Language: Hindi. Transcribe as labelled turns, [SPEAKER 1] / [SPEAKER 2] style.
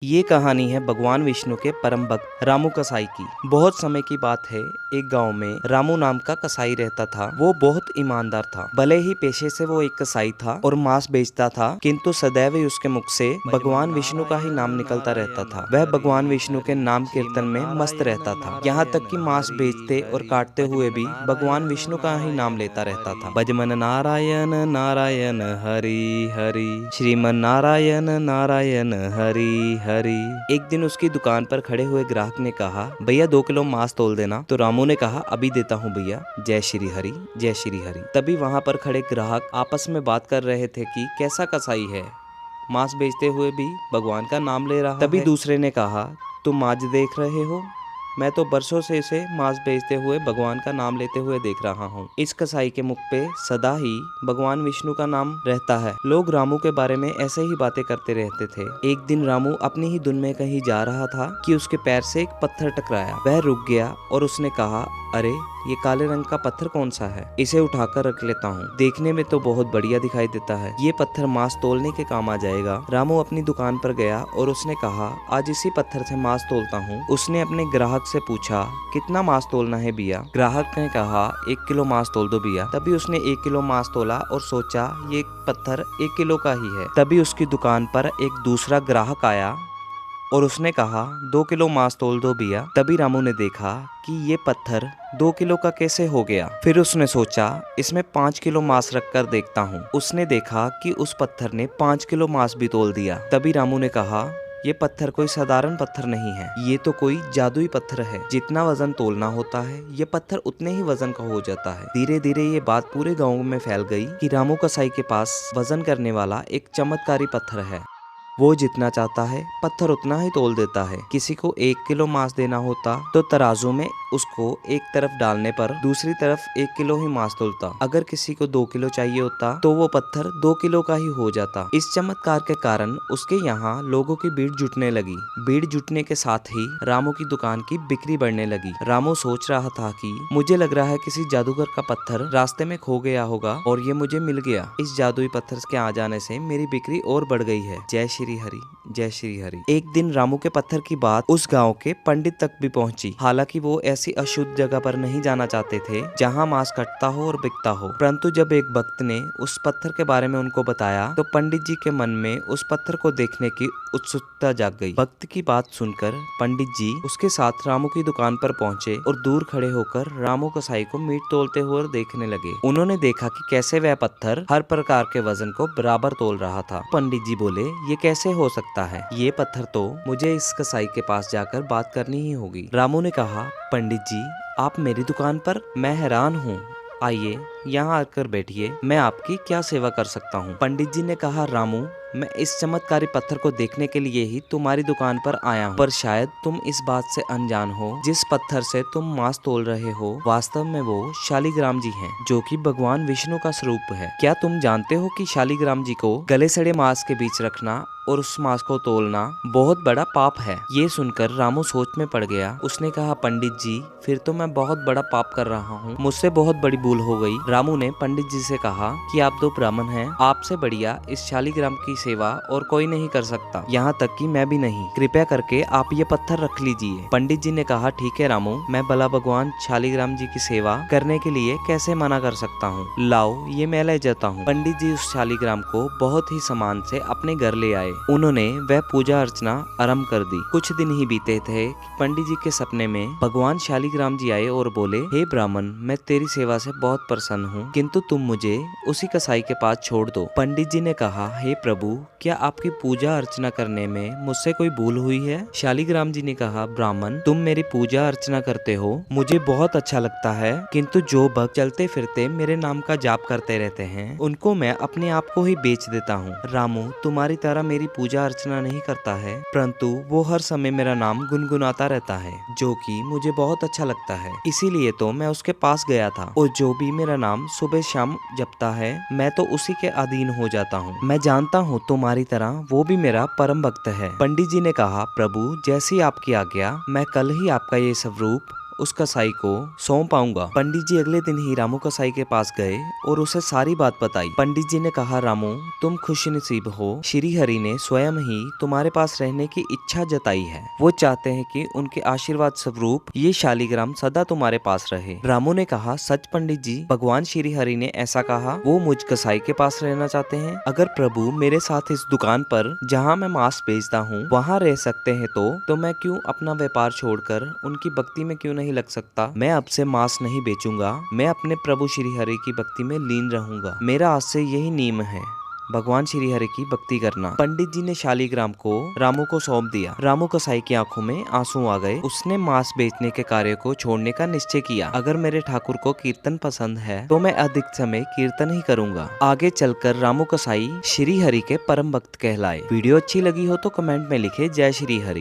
[SPEAKER 1] ये कहानी है भगवान विष्णु के परम भक्त रामू कसाई की। बहुत समय की बात है, एक गांव में रामू नाम का कसाई रहता था। वो बहुत ईमानदार था। भले ही पेशे से वो एक कसाई था और मांस बेचता था, किंतु सदैव ही उसके मुख से भगवान विष्णु का ही नाम निकलता रहता था। वह भगवान विष्णु के नाम कीर्तन में मस्त रहता था। यहाँ तक कि मांस बेचते और काटते हुए भी भगवान विष्णु का ही नाम लेता रहता था। भजमन नारायण नारायण हरि हरि, श्रीमन नारायण नारायण हरि हरि। एक दिन उसकी दुकान पर खड़े हुए ग्राहक ने कहा, भैया 2 किलो मांस तोल देना। तो रामू ने कहा, अभी देता हूँ भैया, जय श्री हरि जय श्री हरि। तभी वहां पर खड़े ग्राहक आपस में बात कर रहे थे कि कैसा कसाई है, मांस बेचते हुए भी भगवान का नाम ले रहा है। तभी दूसरे ने कहा, तुम आज देख रहे हो, मैं तो बरसों से इसे मांस बेचते हुए भगवान का नाम लेते हुए देख रहा हूँ। इस कसाई के मुख पे सदा ही भगवान विष्णु का नाम रहता है। लोग रामू के बारे में ऐसे ही बातें करते रहते थे। एक दिन रामू अपनी ही धुन में कहीं जा रहा था कि उसके पैर से एक पत्थर टकराया। वह रुक गया और उसने कहा, अरे ये काले रंग का पत्थर कौन सा है, इसे उठाकर रख लेता हूँ, देखने में तो बहुत बढ़िया दिखाई देता है, ये पत्थर मांस तोलने के काम आ जाएगा। रामू अपनी दुकान पर गया और उसने कहा, आज इसी पत्थर से मांस तोलता हूँ। उसने अपने ग्राहक से पूछा, कितना मांस तोलना है भैया? ग्राहक ने कहा, 1 किलो मांस तोल दो भैया। तभी उसने 1 किलो मांस तोला और सोचा ये पत्थर 1 किलो का ही है। तभी उसकी दुकान पर एक दूसरा ग्राहक आया और उसने कहा, 2 किलो मांस तोल दो भैया। तभी रामू ने देखा कि ये पत्थर 2 किलो का कैसे हो गया। फिर उसने सोचा, इसमें 5 किलो मांस रखकर देखता हूँ। उसने देखा कि उस पत्थर ने 5 किलो मांस भी तोल दिया। तभी रामू ने कहा, ये पत्थर कोई साधारण पत्थर नहीं है, ये तो कोई जादुई पत्थर है। जितना वजन तोलना होता है, ये पत्थर उतने ही वजन का हो जाता है। धीरे धीरे ये बात पूरे गाँव में फैल गई कि रामू कसाई के पास वजन करने वाला एक चमत्कारी पत्थर है। वो जितना चाहता है पत्थर उतना ही तोल देता है। किसी को 1 किलो मांस देना होता तो तराजू में उसको एक तरफ डालने पर दूसरी तरफ 1 किलो ही मांस तोलता। अगर किसी को 2 किलो चाहिए होता तो वो पत्थर 2 किलो का ही हो जाता। इस चमत्कार के कारण उसके यहाँ लोगों की भीड़ जुटने लगी। भीड़ जुटने के साथ ही रामू की दुकान की बिक्री बढ़ने लगी। रामू सोच रहा था कि मुझे लग रहा है किसी जादूगर का पत्थर रास्ते में खो गया होगा और ये मुझे मिल गया। इस जादुई पत्थर के आ जाने से मेरी बिक्री और बढ़ गई है। जय श्री हरि जय श्री हरि। एक दिन रामू के पत्थर की बात उस गांव के पंडित तक भी पहुंची। हालांकि वो ऐसी अशुद्ध जगह पर नहीं जाना चाहते थे जहां मांस कटता हो और बिकता हो, परंतु जब एक भक्त ने उस पत्थर के बारे में उनको बताया तो पंडित जी के मन में उस पत्थर को देखने की उत्सुकता जाग गई। भक्त की बात सुनकर पंडित जी उसके साथ रामू की दुकान पर पहुंचे और दूर खड़े होकर रामू कसाई को मीट तोलते हुए देखने लगे। उन्होंने देखा कि कैसे वह पत्थर हर प्रकार के वजन को बराबर तोल रहा था। पंडित जी बोले, ये कैसे हो सकता है? ये पत्थर तो मुझे इस कसाई के पास जाकर बात करनी ही होगी। रामू ने कहा, पंडित जी आप मेरी दुकान पर, मैं हैरान हूँ, आइए यहाँ आकर बैठिए, मैं आपकी क्या सेवा कर सकता हूँ? पंडित जी ने कहा, रामू मैं इस चमत्कारी पत्थर को देखने के लिए ही तुम्हारी दुकान पर आया हूँ, पर शायद तुम इस बात से अनजान हो, जिस पत्थर से तुम मांस तोल रहे हो वास्तव में वो शालिग्राम जी हैं, जो कि भगवान विष्णु का स्वरूप है। क्या तुम जानते हो कि शालिग्राम जी को गले सड़े मांस के बीच रखना और उस मांस को तोलना बहुत बड़ा पाप है? ये सुनकर रामू सोच में पड़ गया। उसने कहा, पंडित जी फिर तो मैं बहुत बड़ा पाप कर रहा हूँ, मुझसे बहुत बड़ी भूल हो गई। रामू ने पंडित जी से कहा कि आप 2 ब्राह्मण हैं, आपसे बढ़िया इस शालिग्राम की सेवा और कोई नहीं कर सकता, यहाँ तक कि मैं भी नहीं। कृपया करके आप ये पत्थर रख लीजिए। पंडित जी ने कहा, ठीक है रामू, मैं भला भगवान शालिग्राम जी की सेवा करने के लिए कैसे मना कर सकता हूँ, लाओ ये मैं ले जाता हूँ। पंडित जी उस शालिग्राम को बहुत ही सम्मान से अपने घर ले आए। उन्होंने वह पूजा अर्चना आरंभ कर दी। कुछ दिन ही बीते थे कि पंडित जी के सपने में भगवान शालिग्राम जी आए और बोले, हे ब्राह्मण, मैं तेरी सेवा से बहुत प्रसन्न हूँ, किंतु तुम मुझे उसी कसाई के पास छोड़ दो। पंडित जी ने कहा, हे प्रभु, क्या आपकी पूजा अर्चना करने में मुझसे कोई भूल हुई है? शालिग्राम जी ने कहा, ब्राह्मण तुम मेरी पूजा अर्चना करते हो, मुझे बहुत अच्छा लगता है, किंतु जो भक्त चलते फिरते मेरे नाम का जाप करते रहते हैं उनको मैं अपने आप को ही बेच देता हूँ। रामू तुम्हारी तरह मेरी पूजा अर्चना नहीं करता है, परंतु वो हर समय मेरा नाम गुनगुनाता रहता है, जो कि मुझे बहुत अच्छा लगता है, इसीलिए तो मैं उसके पास गया था। और जो भी मेरा नाम सुबह शाम जपता है मैं तो उसी के अधीन हो जाता हूँ। मैं जानता हूँ तुम्हारी तरह वो भी मेरा परम भक्त है। पंडित जी ने कहा, प्रभु जैसी आपकी आज्ञा, मैं कल ही आपका ये स्वरूप उस कसाई को सौंप आऊंगा। पंडित जी अगले दिन ही रामू कसाई के पास गए और उसे सारी बात बताई। पंडित जी ने कहा, रामू तुम खुशनसीब हो, श्री हरि ने स्वयं ही तुम्हारे पास रहने की इच्छा जताई है। वो चाहते हैं कि उनके आशीर्वाद स्वरूप ये शालिग्राम सदा तुम्हारे पास रहे। रामू ने कहा, सच पंडित जी, भगवान श्री हरि ने ऐसा कहा? वो मुझ कसाई के पास रहना चाहते हैं? अगर प्रभु मेरे साथ इस दुकान पर जहाँ मैं मांस बेचता हूँ वहाँ रह सकते हैं तो मैं क्यों अपना व्यापार छोड़कर उनकी भक्ति में क्यों नहीं लग सकता? मैं अब से मांस नहीं बेचूंगा, मैं अपने प्रभु श्री हरि की भक्ति में लीन रहूंगा। मेरा आज से यही नियम है, भगवान श्री हरि की भक्ति करना। पंडित जी ने शालिग्राम को रामू को सौंप दिया। रामू कसाई की आंखों में आंसू आ गए। उसने मांस बेचने के कार्य को छोड़ने का निश्चय किया। अगर मेरे ठाकुर को कीर्तन पसंद है तो मैं अधिक समय कीर्तन ही करूंगा। आगे चलकर रामू कसाई श्री हरि के परम भक्त कहलाए। वीडियो अच्छी लगी हो तो कमेंट में लिखे जय श्री हरि।